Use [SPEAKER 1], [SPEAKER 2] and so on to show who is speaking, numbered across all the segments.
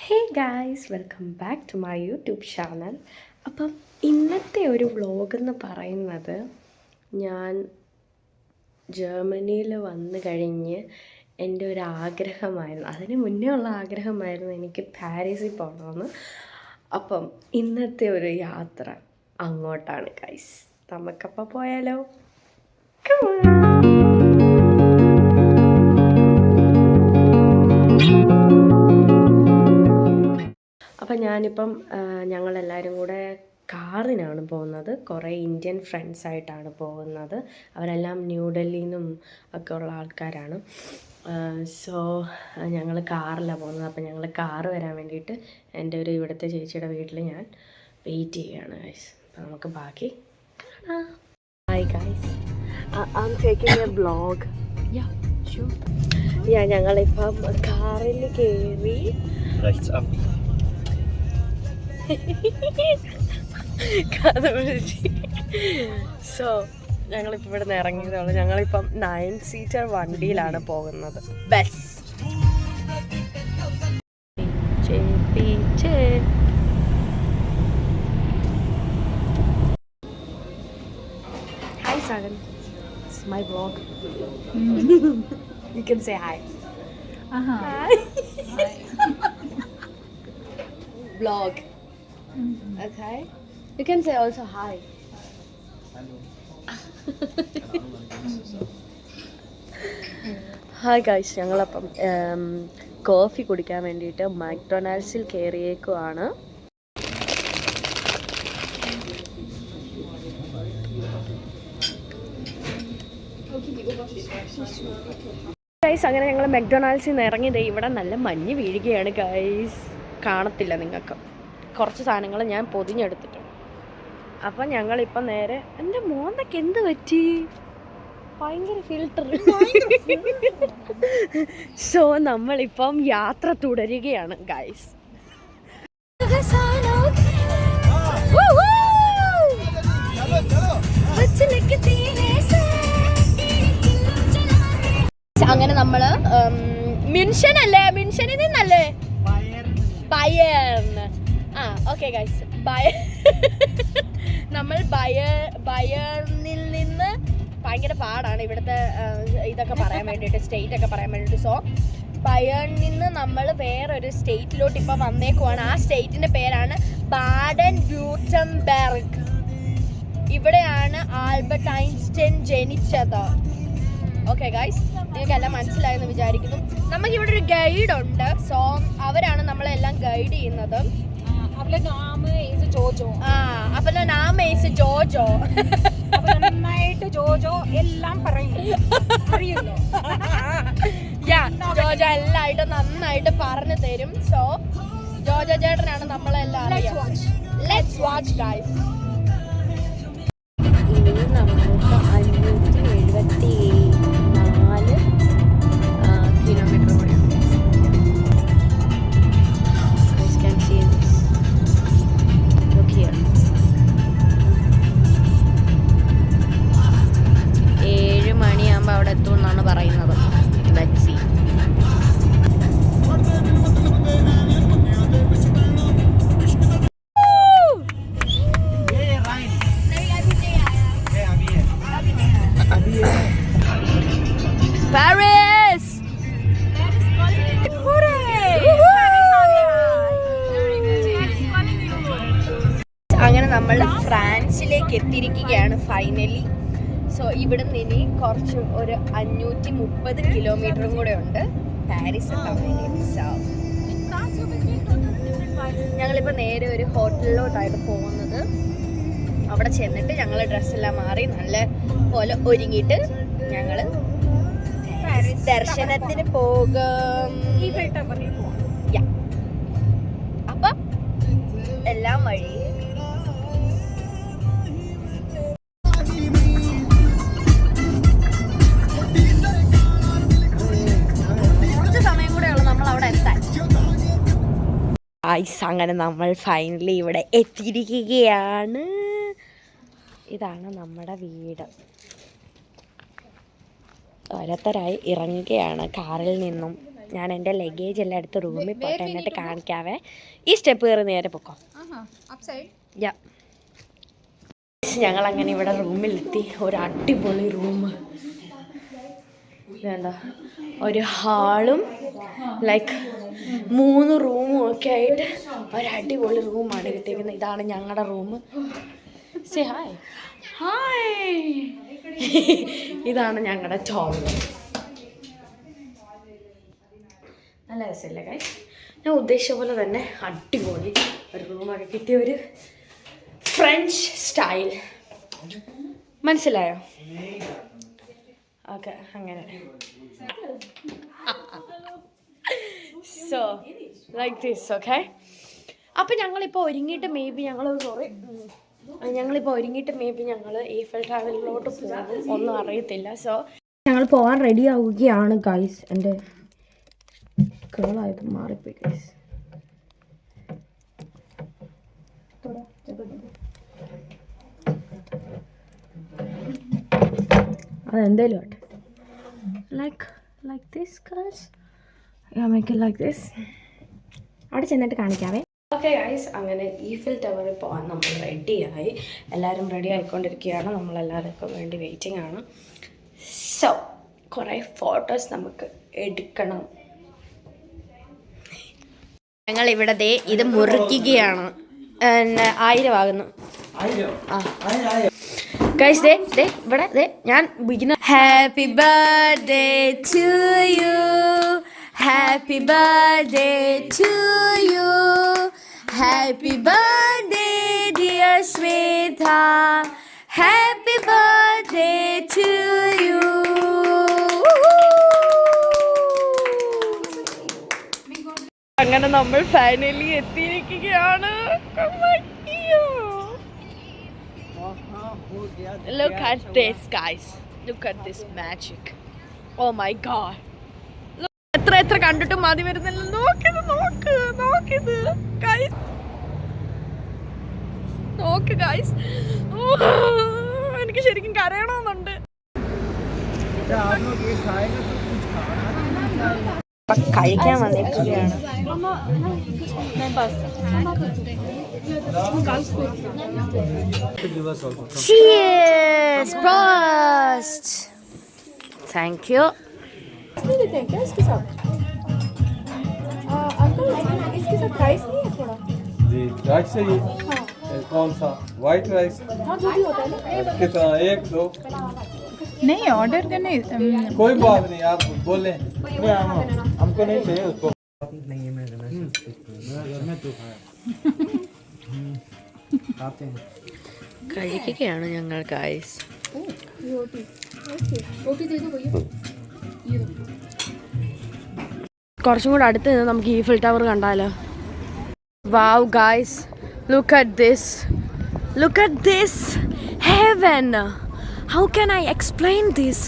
[SPEAKER 1] Hey guys, welcome back to my YouTube channel. അപ്പം ഇന്നത്തെ ഒരു വ്ളോഗെന്ന് പറയുന്നത് ഞാൻ ജർമ്മനിയിൽ വന്നു കഴിഞ്ഞ് എൻ്റെ ഒരു ആഗ്രഹമായിരുന്നു, അതിന് മുന്നേ ഉള്ള ആഗ്രഹമായിരുന്നു എനിക്ക് പാരീസിൽ പോകണമെന്ന്. അപ്പം ഇന്നത്തെ ഒരു യാത്ര അങ്ങോട്ടാണ് ഗൈസ്. നമുക്കപ്പോൾ പോയാലോ? അപ്പം ഞാനിപ്പം ഞങ്ങളെല്ലാവരും കൂടെ കാറിനാണ് പോകുന്നത്. കുറേ ഇന്ത്യൻ ഫ്രണ്ട്സായിട്ടാണ് പോകുന്നത്. അവരെല്ലാം ന്യൂഡൽഹിയിൽ നിന്നും ഒക്കെ ഉള്ള ആൾക്കാരാണ്. സോ ഞങ്ങൾ കാറിലാണ് പോകുന്നത്. അപ്പം ഞങ്ങൾ കാറ് വരാൻ വേണ്ടിയിട്ട് എൻ്റെ ഒരു ഇവിടുത്തെ ചേച്ചിയുടെ വീട്ടിൽ ഞാൻ വെയിറ്റ് ചെയ്യുകയാണ് ഗൈസ്. അപ്പം നമുക്ക് ബാക്കി കാണാം. Hi guys, I am taking a vlog. ഞങ്ങളിപ്പം കാറിൽ കയറി സോ ഞങ്ങളിപ്പോൾ ഇവിടെ നിന്ന് ഇറങ്ങിയതുള്ളൂ. ഞങ്ങളിപ്പം 9 സീറ്റർ വണ്ടിയിലാണ് പോകുന്നത്. Bus hi Sagan, it's my vlog. You can say hi. Hi. Vlog. Okay. You can say also hi. Hi guys, ഞങ്ങളപ്പം കോഫി കുടിക്കാൻ വേണ്ടിയിട്ട് മക്ഡൊണാൾഡ്സിൽ കയറിയേക്കുവാണ്. ഗൈസ്, അങ്ങനെ ഞങ്ങൾ മക്ഡൊണാൾഡ്സിൽ നിന്ന് ഇറങ്ങിയത് ഇവിടെ നല്ല മഞ്ഞ് വീഴുകയാണ് ഗൈസ്. കാണത്തില്ല നിങ്ങൾക്ക്, കുറച്ച് സാധനങ്ങൾ ഞാൻ പൊതിഞ്ഞെടുത്തിട്ടുണ്ട്. അപ്പം ഞങ്ങളിപ്പം നേരെ, എൻ്റെ മോന്തയ്ക്ക് എന്ത് പറ്റി, ഭയങ്കര ഫിൽട്ടർ. സോ നമ്മളിപ്പം യാത്ര തുടരുകയാണ് ഗൈസ്. അങ്ങനെ നമ്മള് മിൻഷനല്ലേ, മിൻഷനിൽ നിന്നല്ലേ, ബയർന്ന്. ഓക്കെ ഗൈസ്, നമ്മൾ ബയർണിൽ നിന്ന് ഭയങ്കര പാടാണ് ഇവിടുത്തെ ഇതൊക്കെ പറയാൻ വേണ്ടിയിട്ട്, സ്റ്റേറ്റ് ഒക്കെ പറയാൻ വേണ്ടിയിട്ട്. സോ ബയർണിൽ നിന്ന് നമ്മൾ വേറൊരു സ്റ്റേറ്റിലോട്ട് ഇപ്പം വന്നേക്കുവാണ്. ആ സ്റ്റേറ്റിൻ്റെ പേരാണ് ബാഡൻ വ്യൂർട്ടംബെർഗ്. ഇവിടെയാണ് ആൽബർട്ട് ഐൻസ്റ്റൈൻ ജനിച്ചത്. ഓക്കെ ഗൈസ്, നിങ്ങൾക്കെല്ലാം മനസ്സിലായെന്ന് വിചാരിക്കുന്നു. നമുക്കിവിടെ ഒരു ഗൈഡ് ഉണ്ട്. സോ അവരാണ് നമ്മളെല്ലാം ഗൈഡ് ചെയ്യുന്നത്. അവരുടെ നാമ ഈസ് ജോജോ.
[SPEAKER 2] നന്നായിട്ട് ജോജോ എല്ലാം പറയും, അറിയുമല്ലോ.
[SPEAKER 1] ജോജോ എല്ലായിട്ട് നന്നായിട്ട് പറഞ്ഞു തരും. സോ ജോജോ ചേട്ടനാണ് നമ്മളെല്ലാം. Let's watch guys. ഇനി നമുക്ക് 574 കിലോമീറ്റർ കൂടെയാണ്. അവിടെ എത്തും എന്നാണ് പറയുന്നത്. Let's see. പാരീസ്. അങ്ങനെ നമ്മൾ ഫ്രാൻസിലേക്ക് എത്തിയിരിക്കുകയാണ് ഫൈനലി. സോ ഇവിടുന്ന് ഇനി കുറച്ച് ഒരു 530 കിലോമീറ്ററും കൂടെ ഉണ്ട് പാരീസ് എത്താൻ വേണ്ടി. സോ ഞങ്ങളിപ്പോൾ നേരെ ഒരു ഹോട്ടലിലോട്ടായിട്ട് പോകുന്നത്. അവിടെ ചെന്നിട്ട് ഞങ്ങൾ ഡ്രസ്സെല്ലാം മാറി നല്ല പോലെ ഒരുങ്ങിയിട്ട് ഞങ്ങൾ ദർശനത്തിന് പോകും. അപ്പം എല്ലാം വഴി അങ്ങനെ നമ്മൾ ഫൈനലി ഇവിടെ എത്തിയിരിക്കുകയാണ്. ഇതാണ് നമ്മുടെ വീട്. ഓരോരുത്തരായി ഇറങ്ങുകയാണ് കാറിൽ നിന്നും. ഞാൻ എൻ്റെ ലഗേജ് എല്ലാം എടുത്ത് റൂമിൽ പോട്ടെ, എന്നിട്ട് കാണിക്കാവേ. ഈ സ്റ്റെപ്പ് കയറി നേരെ പൊക്കോ. ഞങ്ങൾ അങ്ങനെ ഇവിടെ റൂമിലെത്തി. ഒരു അടിപൊളി റൂം വേണ്ട, ഒരു ഹാളും ലൈക്ക് 3 റൂമും ഒക്കെ ആയിട്ട് ഒരു അടിപൊളി റൂമാണ് കിട്ടിയിരിക്കുന്നത്. ഇതാണ് ഞങ്ങളുടെ റൂം. Say hi hi. ഇതാണ് ഞങ്ങളുടെ ടോയ്ലറ്റ്. നല്ല രസമില്ലേ ഗൈസ്? ഞാൻ ഉദ്ദേശിച്ച പോലെ തന്നെ അടിപൊളി ഒരു റൂമൊക്കെ കിട്ടിയ ഒരു ഫ്രഞ്ച് സ്റ്റൈൽ. മനസ്സിലായോ? ഓക്കെ, അങ്ങനെ. So like this. ഓക്കെ, അപ്പം ഞങ്ങളിപ്പോൾ ഒരുങ്ങിയിട്ട് ഞങ്ങൾ ഈഫൽ ടവറിലോട്ട് പോകും. ഒന്നും അറിയത്തില്ല. സോ ഞങ്ങൾ പോകാൻ റെഡി ആവുകയാണ് ഗൈസ്. എൻ്റെ കേളായത് മാറിപ്പോയി ഗൈസ്. അതെന്തേലും ആട്ടെ. Like this guys. Make it like this. അവിടെ ചെന്നിട്ട് കാണിക്കാവേ. ഓക്കെ ഗൈസ്, അങ്ങനെ ഈഫൽ ടവറിൽ പോകാൻ നമ്മൾ റെഡിയായി. എല്ലാവരും റെഡി ആയിക്കൊണ്ടിരിക്കുകയാണ്. നമ്മളെല്ലാവർക്കും വേണ്ടി വെയിറ്റിംഗ് ആണ്. സോ കുറേ ഫോട്ടോസ് നമുക്ക് എടുക്കണം. ഞങ്ങൾ ഇവിടെ ഇത് മുറിക്കുകയാണ്. 1000 ആകുന്നു. ഗൈസ് ഇവിടെ ഞാൻ happy birthday to you, happy birthday to you, happy birthday dear Shweta, happy birthday to you. അങ്ങനെ നമ്മൾ ഫൈനലി എത്തിയിരിക്കുകയാണ്. Look at this guys, look at this magic. Oh my god, എത്ര കണ്ടിട്ടും മതി വരുന്നില്ല. നോക്കിത് ഗൈസ്, നോക്ക് ഗൈസ്. എനിക്ക് ശരിക്കും കരയണമെന്നുണ്ട്. കഴിക്കാൻ വന്നിരിക്കുകയാണ്. Cheers, Prost. Thank you. इसके साथ राइस नहीं है थोड़ा?
[SPEAKER 3] जी राइस चाहिए। कौन सा? White rice?
[SPEAKER 1] हाँ, जो भी होता है ना।
[SPEAKER 3] कितना? 1 2?
[SPEAKER 2] नहीं ऑर्डर करने
[SPEAKER 3] कोई बात नहीं, आप बोले। हमको नहीं चाहिए उसको। नहीं है मेरे घर में तो खाया खाते हैं।
[SPEAKER 1] കഴിക്കുകയാണ് ഞങ്ങൾ ഗൈസ്. കുറച്ചും കൂടെ അടുത്ത് നിന്ന് നമുക്ക് ഈഫൽ ടവർ കണ്ടാലോ? Wow guys, look at this heaven. How can I explain this?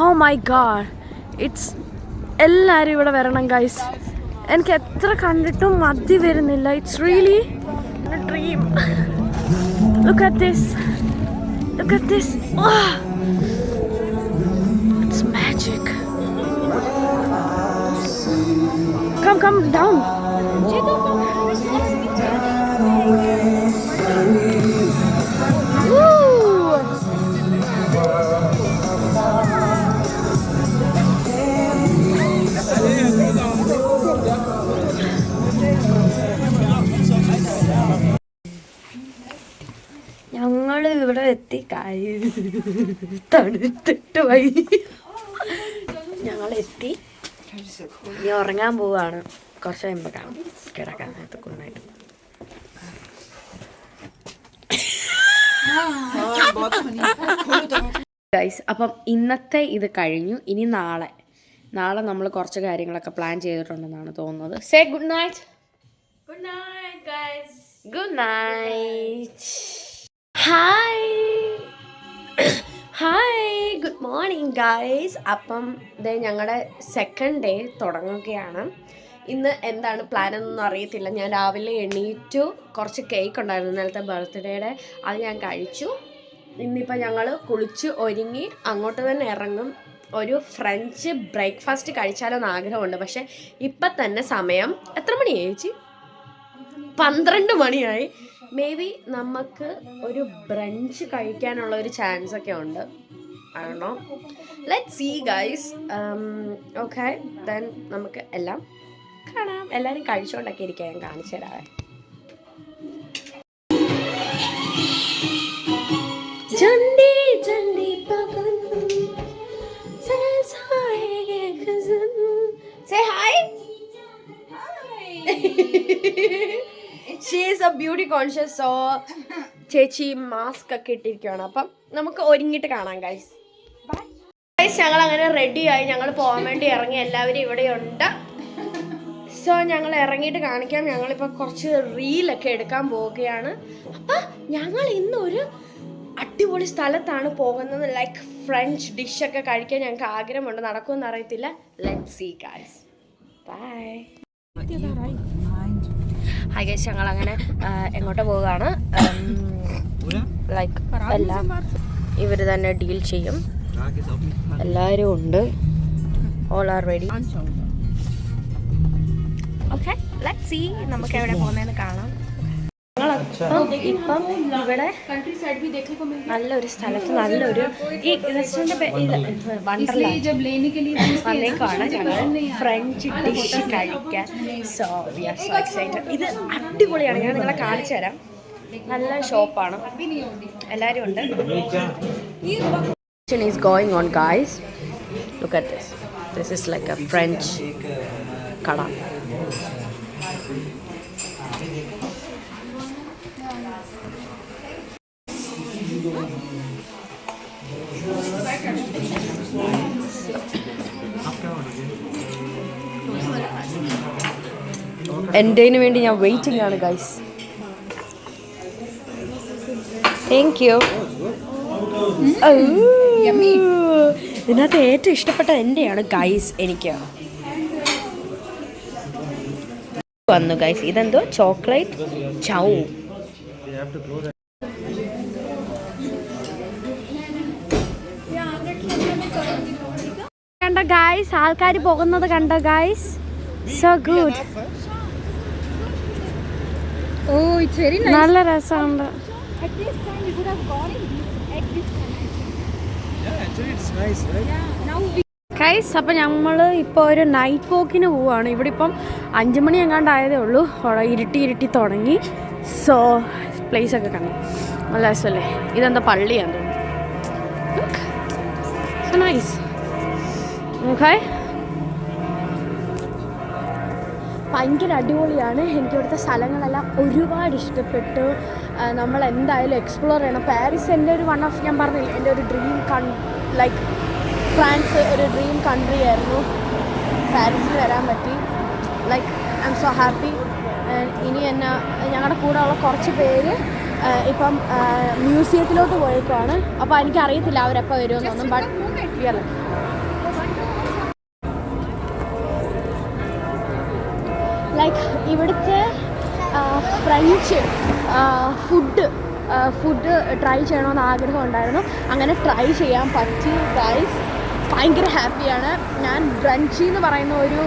[SPEAKER 1] Oh my god, it's. എല്ലാവരും ഇവിടെ വരണം ഗൈസ്. എനിക്ക് എത്ര കണ്ടിട്ടും മതി വരുന്നില്ല. It's really a dream. Look at this. Oh, it's magic. Come down. ഞങ്ങൾ ഇവിടെ എത്തി. തണുത്തിട്ട് വൈകി ഞങ്ങളെത്തി. ഇനി ഉറങ്ങാൻ പോവാണ്. കുറച്ച് കഴിയുമ്പോൾ കാണാം. കിടക്കാൻ കുന്നായിട്ട്. ഗൈസ്, അപ്പം ഇന്നത്തെ ഇത് കഴിഞ്ഞു. ഇനി നാളെ നമ്മൾ കുറച്ച് കാര്യങ്ങളൊക്കെ പ്ലാൻ ചെയ്തിട്ടുണ്ടെന്നാണ് തോന്നുന്നത്. Say good night. Good night guys. Good night. Hi good morning guys. അപ്പം ഇത് ഞങ്ങളുടെ 2nd ഡേ തുടങ്ങുകയാണ്. ഇന്ന് എന്താണ് പ്ലാൻ എന്നൊന്നും അറിയത്തില്ല. ഞാൻ രാവിലെ എണീറ്റു. കുറച്ച് കേക്ക് ഉണ്ടായിരുന്നു ഇന്നലത്തെ ബർത്ത്ഡേയുടെ, അത് ഞാൻ കഴിച്ചു. ഇന്നിപ്പോൾ ഞങ്ങൾ കുളിച്ച് ഒരുങ്ങി അങ്ങോട്ട് തന്നെ ഇറങ്ങും. ഒരു ഫ്രഞ്ച് ബ്രേക്ക്ഫാസ്റ്റ് കഴിച്ചാലോന്ന് ആഗ്രഹമുണ്ട്. പക്ഷെ ഇപ്പം തന്നെ സമയം എത്ര മണിയായി ചേച്ചി? 12 മണിയായി. മേ ബി നമുക്ക് ഒരു ബ്രഞ്ച് കഴിക്കാനുള്ള ഒരു ചാൻസ് ഒക്കെ ഉണ്ട്. ആണോ? Let's see guys. Okay, then നമുക്ക് എല്ലാം കാണാം. എല്ലാവരും കഴിച്ചുകൊണ്ടൊക്കെ ഇരിക്കാം, ഞാൻ കാണിച്ചു തരാവേ. ജണ്ടി ജണ്ടി പകൻ say hi. She is a beauty conscious, so ചേച്ചി മാസ്ക് ഒക്കെ ഇട്ടിരിക്കുകയാണ്. അപ്പം നമുക്ക് ഒരുങ്ങിയിട്ട് കാണാം ഗൈസ്. ഗൈസ്, ഞങ്ങൾ അങ്ങനെ റെഡിയായി, ഞങ്ങൾ പോകാൻ വേണ്ടി ഇറങ്ങി. എല്ലാവരും ഇവിടെയുണ്ട്. സോ ഞങ്ങൾ ഇറങ്ങിയിട്ട് കാണിക്കാം. ഞങ്ങളിപ്പോൾ കുറച്ച് റീലൊക്കെ എടുക്കാൻ പോവുകയാണ്. അപ്പം ഞങ്ങൾ ഇന്നൊരു അടിപൊളി സ്ഥലത്താണ് പോകുന്നത്. ലൈക്ക് ഫ്രഞ്ച് ഡിഷൊക്കെ കഴിക്കാൻ ഞങ്ങൾക്ക് ആഗ്രഹമുണ്ട്. നടക്കുമെന്ന് അറിയത്തില്ല. Let's see guys. Bye. Hi guys, ഞങ്ങൾ അങ്ങനെ എങ്ങോട്ട് പോവുകയാണ്. ലൈക്ക് എല്ലാം ഇവർ തന്നെ ഡീൽ ചെയ്യും. എല്ലാവരും ഉണ്ട്. All are ready. Okay, let's see. നമുക്ക് എവിടെ പോകുന്നതെന്ന് കാണാം. ഇപ്പം ഇവിടെ നല്ലൊരു സ്ഥലത്ത് നല്ലൊരു ഈ റെസ്റ്റോറൻറ്റ് വന്നേക്കാണ് ഞങ്ങൾ ഫ്രഞ്ച് ഡിഷ് കഴിക്കാൻ. So we are so excited. ഇത് അടിപൊളിയാണ്, ഞാൻ നിങ്ങളെ കാണിച്ചു തരാം. നല്ല ഷോപ്പാണ്, എല്ലാവരും ഉണ്ട്. Is going on guys. Look at this. This is like A French കട. എൻ്റെതിന് വേണ്ടി ഞാൻ വെയിറ്റിംഗ് ആണ് ഗൈസ്. Thank you. ഇതിനകത്ത് ഏറ്റവും ഇഷ്ടപ്പെട്ട എൻ്റെയാണ് ഗൈസ്. എനിക്ക് വന്നു ഗൈസ്. ഇതെന്തോ ചോക്ലേറ്റ് ചൗ. കണ്ടോ ഗൈസ്, ആൾക്കാർ പോകുന്നത് കണ്ടോ ഗൈസ്. So good. നല്ല രസമുണ്ട് ഗൈസ്. അപ്പം നമ്മൾ ഇപ്പോൾ ഒരു നൈറ്റ് വാക്കിന് പോവുകയാണ്. ഇവിടെ ഇപ്പം 5 മണി എങ്ങാണ്ടായതേ ഉള്ളൂ. ഇരുട്ടി തുടങ്ങി. സോ പ്ലേസ് ഒക്കെ കണ്ടു, നല്ല രസമല്ലേ. ഇതെന്താ പള്ളിയാന്ന് തോന്നുന്നു. നൈസ്. ഓക്കെ, ഭയങ്കര അടിപൊളിയാണ്. എനിക്ക് ഇവിടുത്തെ സ്ഥലങ്ങളെല്ലാം ഒരുപാട് ഇഷ്ടപ്പെട്ടു. നമ്മൾ എന്തായാലും എക്സ്പ്ലോർ ചെയ്യണം. പാരീസ് എൻ്റെ ഒരു ഞാൻ പറഞ്ഞില്ലേ, എൻ്റെ ഒരു ഡ്രീം ലൈക്ക് ഫ്രാൻസ് ഒരു ഡ്രീം കൺട്രി ആയിരുന്നു. പാരീസിൽ വരാൻ പറ്റി. Like I M so happy. ഇനി എന്നെ ഞങ്ങളുടെ കൂടെ ഉള്ള കുറച്ച് പേര് ഇപ്പം മ്യൂസിയത്തിലോട്ട് പോയേക്കുവാണ്. അപ്പോൾ എനിക്കറിയത്തില്ല അവരെപ്പോൾ വരുമെന്നൊന്നും. ബട്ട് റിയൽ ലൈക്ക് ഇവിടുത്തെ ഫ്രഞ്ച് ഫുഡ് ട്രൈ ചെയ്യണമെന്ന് ആഗ്രഹം ഉണ്ടായിരുന്നു. അങ്ങനെ ട്രൈ ചെയ്യാൻ പറ്റി ഗൈസ്. ഭയങ്കര ഹാപ്പിയാണ്. ഞാൻ ബ്രഞ്ചി എന്ന് പറയുന്ന ഒരു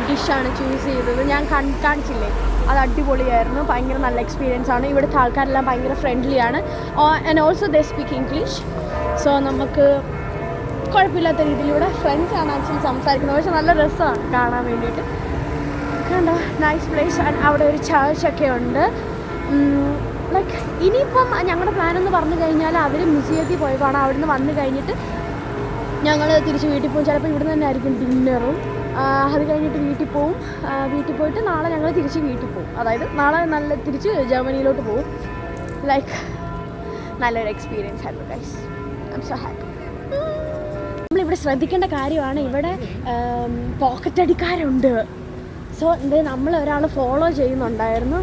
[SPEAKER 1] ഡിഷാണ് ചൂസ് ചെയ്തത്. ഞാൻ കാണിച്ചില്ലേ, അത് അടിപൊളിയായിരുന്നു. ഭയങ്കര നല്ല എക്സ്പീരിയൻസ് ആണ്. ഇവിടുത്തെ ആൾക്കാരെല്ലാം ഭയങ്കര ഫ്രണ്ട്ലിയാണ്. And also they speak English. So നമുക്ക് കുഴപ്പമില്ലാത്ത രീതിയിലൂടെ ഫ്രഞ്ചാണ് ആക്ച്വലി സംസാരിക്കുന്നത്. പക്ഷെ നല്ല രസമാണ് കാണാൻ വേണ്ടിയിട്ട്. കണ്ടോ, നൈസ് പ്ലേസ്. ആൻഡ് അവിടെ ഒരു ചർച്ചൊക്കെ ഉണ്ട്. ലൈക്ക് ഇനിയിപ്പം ഞങ്ങളുടെ പ്ലാൻ എന്ന് പറഞ്ഞു കഴിഞ്ഞാൽ അവർ മ്യൂസിയത്തിൽ പോയതാണ്. അവിടെ നിന്ന് വന്നു കഴിഞ്ഞിട്ട് ഞങ്ങൾ തിരിച്ച് വീട്ടിൽ പോകും. ചിലപ്പോൾ ഇവിടെ നിന്ന് തന്നെ ആയിരിക്കും ഡിന്നറും. അത് കഴിഞ്ഞിട്ട് വീട്ടിൽ പോവും. വീട്ടിൽ പോയിട്ട് നാളെ ഞങ്ങൾ തിരിച്ച് വീട്ടിൽ പോകും. അതായത് നാളെ തിരിച്ച് ജർമ്മനിയിലോട്ട് പോകും. ലൈക്ക് നല്ലൊരു എക്സ്പീരിയൻസ് ആയിരുന്നു guys. I M so happy. നമ്മളിവിടെ ശ്രദ്ധിക്കേണ്ട കാര്യമാണ്, ഇവിടെ പോക്കറ്റ് അടിക്കാരുണ്ട്. സോ നമ്മൾ ഒരാൾ ഫോളോ ചെയ്യുന്നുണ്ടായിരുന്നു.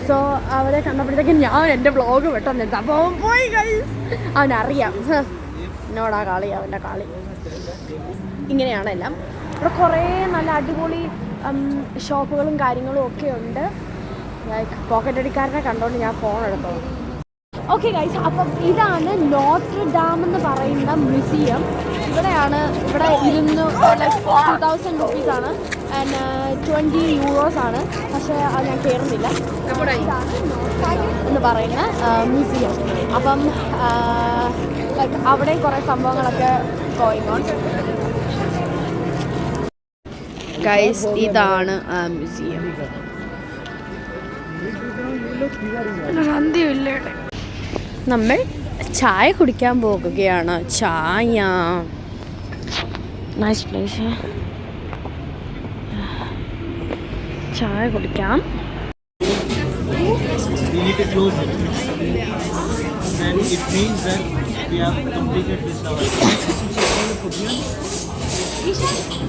[SPEAKER 1] സോ അവരെ കണ്ടപ്പോഴത്തേക്കും ഞാൻ എൻ്റെ വ്ളോഗ് പെട്ടെന്ന് അപ്പോൾ അവൻ പോയി ഗൈസ്. അവനറിയാം എന്നോടാ കളി, അവൻ്റെ കളി. ഇങ്ങനെയാണ് എല്ലാം. ഇവിടെ കുറേ നല്ല അടിപൊളി ഷോപ്പുകളും കാര്യങ്ങളും ഒക്കെ ഉണ്ട്. ലൈക്ക് പോക്കറ്റ് അടിക്കാരനെ കണ്ടുകൊണ്ട് ഞാൻ ഫോൺ എടുത്തോളൂ. ഓക്കെ ഗൈസ്, അപ്പം ഇതാണ് നോട്ട്ർ ഡാം എന്ന് പറയുന്ന മ്യൂസിയം. ഇവിടെ 2000 റുപ്പീസാണ് ആൻഡ് 20 യൂറോസ് ആണ്. പക്ഷേ അത് ഞാൻ കയറുന്നില്ല. എന്ന് പറയുന്ന മ്യൂസിയം. അപ്പം ലൈക്ക് അവിടെ കുറേ സംഭവങ്ങളൊക്കെ ഗോയിങ് ഓൺ. ഗൈസ്, ഇതാണ് മ്യൂസിയം. നമ്മൾ ചായ കുടിക്കാൻ പോകുകയാണ്. ചായ നൈസ് പ്ലേസ്. ചായ കുടിക്കാം.
[SPEAKER 3] We need to close it. Then it means that we have completed this hour.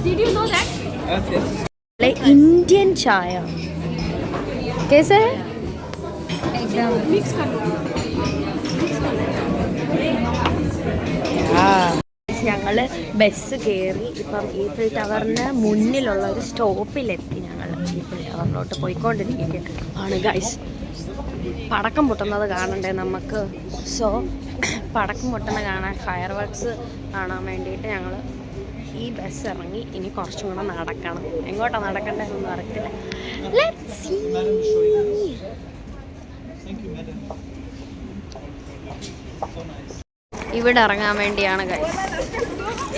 [SPEAKER 1] Did you know that?
[SPEAKER 3] Yes.
[SPEAKER 1] Indian चाय कैसे है? मिक्स कर लो. ഞങ്ങൾ ബസ് കയറി ഇപ്പം ഈഫിൽ ടവറിന് മുന്നിലുള്ള ഒരു സ്റ്റോപ്പിലെത്തി. ഞങ്ങൾ ഈഫിൽ ടവറിലോട്ട് പോയിക്കൊണ്ടിരിക്കുകയാണ് ഗൈസ്. പടക്കം പൊട്ടുന്നത് കാണണ്ടേ നമുക്ക്. സോ പടക്കം പൊട്ടുന്ന കാണാൻ, ഫയർ വർക്ക്സ് കാണാൻ വേണ്ടിയിട്ട് ഞങ്ങൾ ഈ ബസ് ഇറങ്ങി. ഇനി കുറച്ചും കൂടെ നടക്കണം. എങ്ങോട്ടാണ് നടക്കേണ്ടതെന്നൊന്നും അറിയത്തില്ല. Let's see. ഇവിടെ ഇറങ്ങാൻ വേണ്ടിയാണ് ഗൈസ്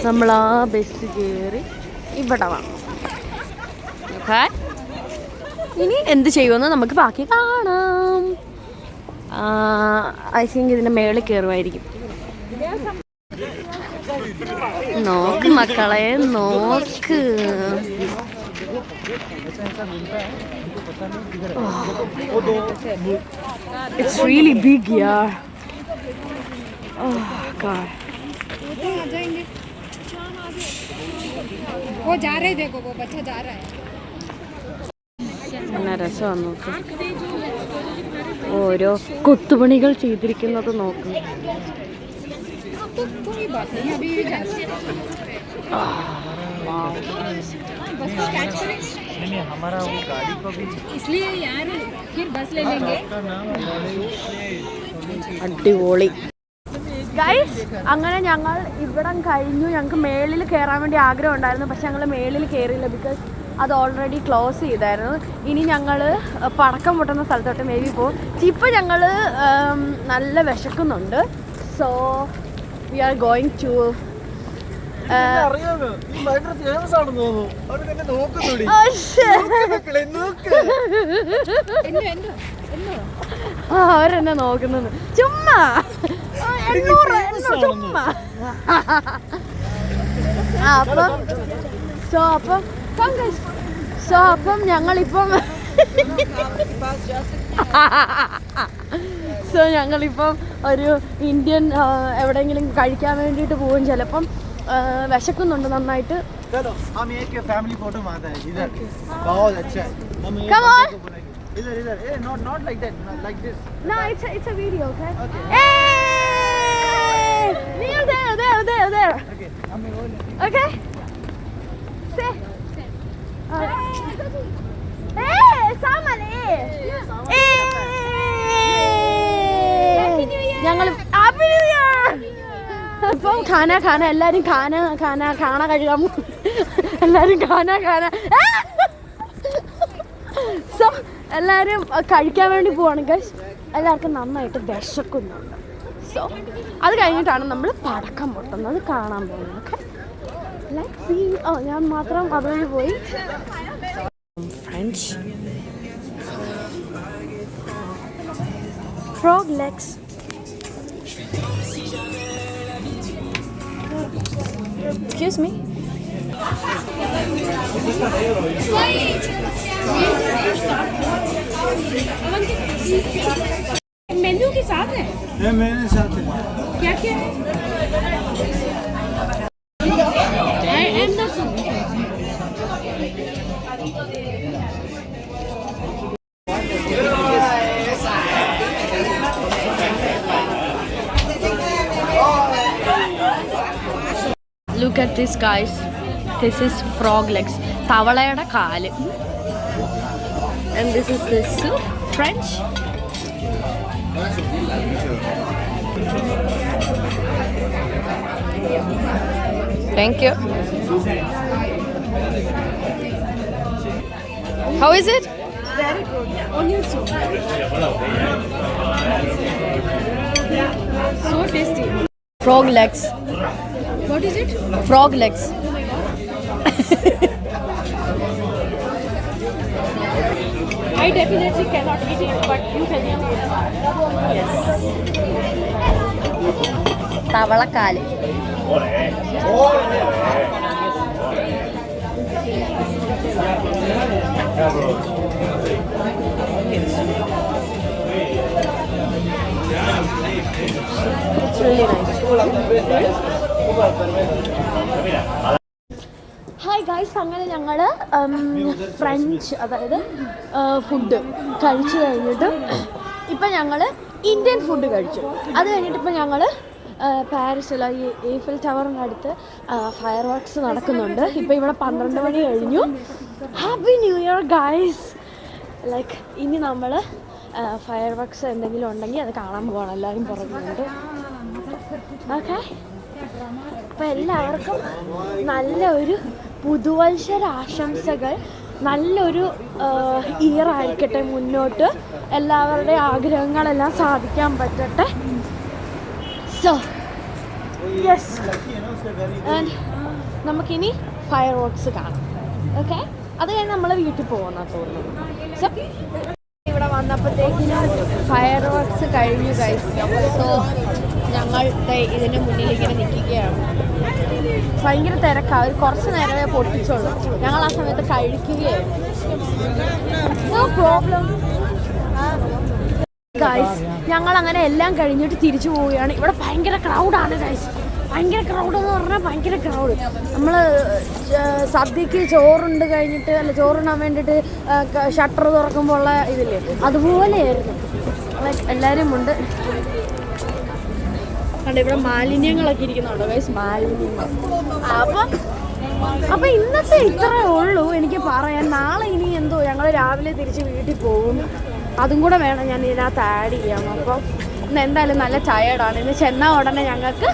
[SPEAKER 1] നമ്മൾ ആ ബസ് കയറി ഇവിടെ വന്നു. ഓക്കെ, ഇനി എന്ത് ചെയ്യുമെന്ന് നമുക്ക് ബാക്കി കാണാം. ഐ തിങ്ക് ഇതിൻ്റെ മേളിൽ കയറുമായിരിക്കും. നോക്ക് മക്കളെ, നോക്ക്. It's really big, yeah. Oh God.
[SPEAKER 2] वो जा रहे, देखो वो बच्चा जा रहा है.
[SPEAKER 1] എന്നാ രസമാണ് നോക്ക്. ഓരോ കൊത്തുപണികൾ ചെയ്തിരിക്കുന്നത് നോക്ക്.
[SPEAKER 2] कोई बात नहीं, अभी जा सकते. बस को कैच करेंगे.
[SPEAKER 3] नहीं, हमारा वो गाड़ी को भी
[SPEAKER 2] इसलिए यार फिर बस ले लेंगे.
[SPEAKER 1] അടിപൊളി ഗൈസ്. അങ്ങനെ ഞങ്ങൾ ഇവിടം കഴിഞ്ഞു. ഞങ്ങൾക്ക് മേളിൽ കയറാൻ വേണ്ടി ആഗ്രഹം ഉണ്ടായിരുന്നു. പക്ഷെ ഞങ്ങൾ മേളിൽ കയറിയില്ല. ബിക്കോസ് അത് ഓൾറെഡി ക്ലോസ് ചെയ്തായിരുന്നു. ഇനി ഞങ്ങൾ പടക്കം പൊട്ടുന്ന സ്ഥലത്തോട്ട് മേ ബി പോകും. ഇപ്പം ഞങ്ങൾ നല്ല വിശക്കുന്നുണ്ട്. So we are going to അവരെന്നെ നോക്കുന്നത് ചുമ്മാ. ചുമ്മാ. അപ്പം ഞങ്ങളിപ്പം ഒരു ഇന്ത്യൻ എവിടെയെങ്കിലും കഴിക്കാൻ വേണ്ടിയിട്ട് പോകും. ചിലപ്പം വിശക്കുന്നുണ്ട് നന്നായിട്ട്.
[SPEAKER 3] फैमिली फोटो मारता है इधर. बहुत अच्छा है.
[SPEAKER 1] Come on.
[SPEAKER 3] इधर ए not like that, like this.
[SPEAKER 1] No, it's a video, okay? Hey! Near there.
[SPEAKER 3] Okay.
[SPEAKER 1] Okay? Say. Hey, Samal. ഞങ്ങൾ ഹാപ്പി ന്യൂ ഇയർ. ഇപ്പം ഖാന എല്ലാവരും ഖാന കഴുകാൻ. എല്ലാവരും ഖാന. സോ എല്ലാവരും കഴിക്കാൻ വേണ്ടി പോവാണ് ഗൈസ്. എല്ലാവർക്കും നന്നായിട്ട് വിശക്കുന്നുണ്ട്. സോ അത് കഴിഞ്ഞിട്ടാണ് നമ്മൾ പടക്കം പൊട്ടുന്നത് കാണാൻ പോകുന്നത്. Okay, let's see. ഞാൻ മാത്രം അതുവഴി പോയി. French frog legs. Excuse me.
[SPEAKER 2] Menu के साथ है.
[SPEAKER 3] ये मेरे साथ है.
[SPEAKER 2] क्या है? I am not so.
[SPEAKER 1] Look at this guys. This is frog legs. തവളയുടെ കാല്. And this is the soup. French. Thank you. How is it?
[SPEAKER 2] Very good. Onion soup. So tasty.
[SPEAKER 1] Frog legs.
[SPEAKER 2] What is it?
[SPEAKER 1] Frog legs.
[SPEAKER 2] I definitely cannot eat it, but you can eat it.
[SPEAKER 1] Yes. തവളക്കാല്. It's really nice. Hi guys, അങ്ങനെ ഞങ്ങൾ French അതായത് food കഴിച്ചു കഴിഞ്ഞിട്ട് ഇപ്പം ഞങ്ങൾ Indian food കഴിച്ചു. അത് കഴിഞ്ഞിട്ട് ഇപ്പം ഞങ്ങൾ പാരീസിലെ ഈ ഈഫൽ ടവറിനടുത്ത് ഫയർ വർക്ക്സ് നടക്കുന്നുണ്ട്. ഇപ്പം ഇവിടെ 12 മണി കഴിഞ്ഞു. Happy new year guys. Like ഇനി നമ്മൾ ഫയർ വർക്ക്സ് എന്തെങ്കിലും ഉണ്ടെങ്കിൽ അത് കാണാൻ പോകണം. എല്ലാവരും പറയുന്നുണ്ട്. ഓക്കെ, അപ്പോൾ എല്ലാവർക്കും നല്ലൊരു പുതുവത്സര ആശംസകൾ. നല്ലൊരു ഇയർ ആയിരിക്കട്ടെ മുന്നോട്ട്. എല്ലാവരുടെയും ആഗ്രഹങ്ങളെല്ലാം സാധിക്കാൻ പറ്റട്ടെ. സോ യെസ്, ആൻഡ് നമുക്കിനി ഫയർ വർക്ക്സ് കാണാം. ഓക്കെ, അത് കഴിഞ്ഞ് നമ്മൾ വീട്ടിൽ പോകുന്ന തോന്നുന്നു. സോ ഇവിടെ വന്നപ്പോഴത്തേക്കിനും ഫയർ വർക്ക്സ് കഴിഞ്ഞു ഗൈസ്. സോ ഞങ്ങൾ ഇതിൻ്റെ മുന്നിൽ ഇങ്ങനെ നിൽക്കുകയാണ്. ഭയങ്കര തിരക്കാണ്. ഒരു കുറച്ച് നേരമേ പൊട്ടിച്ചുള്ളൂ. ഞങ്ങൾ ആ സമയത്ത് കഴിക്കുകയായിരുന്നു. No problem guys. ഞങ്ങൾ അങ്ങനെ എല്ലാം കഴിഞ്ഞിട്ട് തിരിച്ചു പോവുകയാണ്. ഇവിടെ ഭയങ്കര ക്രൗഡാണ് ഗൈസ്. ഭയങ്കര ക്രൗഡ് എന്ന് പറഞ്ഞാൽ ഭയങ്കര ക്രൗഡ്. നമ്മൾ സദ്യക്ക് ചോറുണ്ട് കഴിഞ്ഞിട്ട് അല്ല ചോറുണ്ണാൻ വേണ്ടിയിട്ട് ഷട്ടർ തുറക്കുമ്പോൾ ഉള്ള ഇതില്ലേ, അതുപോലെയായിരുന്നു. എല്ലാവരും ഉണ്ട്. കണ്ട ഇവിടെ മാലിന്യങ്ങളൊക്കെ ഇരിക്കുന്നുണ്ടോ ഗൈസ്? മാലിന്യങ്ങൾ. അപ്പം ഇന്നത്തെ ഇത്രേ ഉള്ളൂ എനിക്ക് പറയാൻ. നാളെ ഇനി എന്തോ ഞങ്ങൾ രാവിലെ തിരിച്ച് വീട്ടിൽ പോകും. അതും കൂടെ വേണം ഞാൻ ഇതിനകത്ത് ആഡ് ചെയ്യാം. അപ്പം ഇന്ന് എന്തായാലും നല്ല ടയേർഡാണ്. ഇന്ന് ചെന്നാൽ ഉടനെ ഞങ്ങൾക്ക്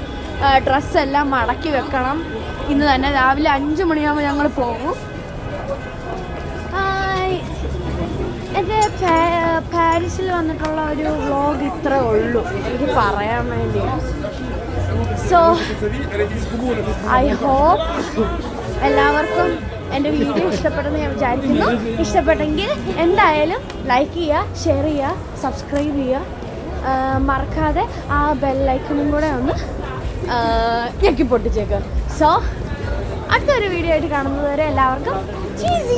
[SPEAKER 1] ഡ്രസ്സെല്ലാം മടക്കി വെക്കണം. ഇന്ന് തന്നെ രാവിലെ 5 മണിയാകുമ്പോൾ ഞങ്ങൾ പോകും. എൻ്റെ പാരീസിൽ വന്നിട്ടുള്ള ഒരു വ്ളോഗ് ഇത്രേ ഉള്ളൂ എനിക്ക് പറയാൻ വേണ്ടി. സോ ഐ ഹോപ്പ് എല്ലാവർക്കും എൻ്റെ വീഡിയോ ഇഷ്ടപ്പെടുമെന്ന് ഞാൻ വിചാരിക്കുന്നു. ഇഷ്ടപ്പെട്ടെങ്കിൽ എന്തായാലും ലൈക്ക് ചെയ്യുക, ഷെയർ ചെയ്യുക, സബ്സ്ക്രൈബ് ചെയ്യുക. മറക്കാതെ ആ ബെല്ലൈക്കണും കൂടെ ഒന്ന് ഞെക്കി പൊട്ടിച്ചേക്കുക. സോ അടുത്തൊരു വീഡിയോ ആയിട്ട് കാണുന്നത് വരെ എല്ലാവർക്കും ചീസി.